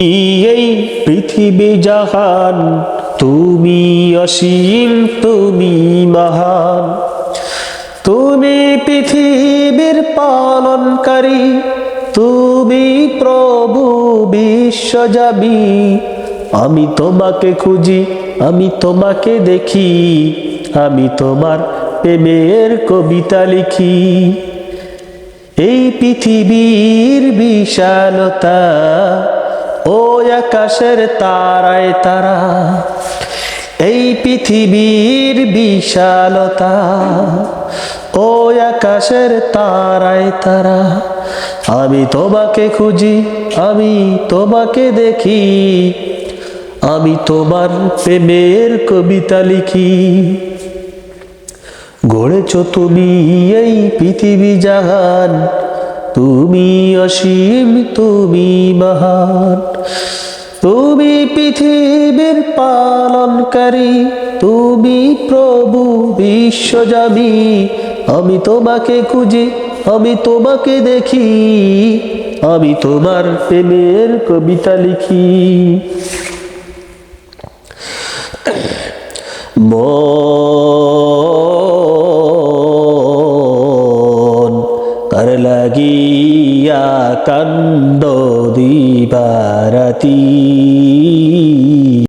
এই পৃথিবী জাহান তুমি অসীম, তুমি মহান। তুমি পৃথিবীর পালনকারী, তুমি প্রভু বিশ্বজাবি। আমি তোমাকে খুঁজি, আমি তোমাকে দেখি, আমি তোমার প্রেমের কবিতা লিখি। এই পৃথিবীর বিশালতা, ও আকাশের তারায় তারা। এই পৃথিবীর বিশালতা, ও আকাশের তারায় তারা। আমি তোমাকে খুঁজি, আমি তোমাকে দেখি, আমি তোমার প্রেমের কবিতা লিখি। গড়েছ তুমি এই পৃথিবী জাহান, তুমি অসীম, তুমি মহান। তুমি পৃথিবীর পালনকারী, তুমি প্রভু বিশ্বজাবি। আমি তোমাকে খুঁজি, আমি তোমাকে দেখি, আমি তোমার প্রেমের কবিতা লিখি। মন কার লাগিয়া কান্দ দিবারাতি।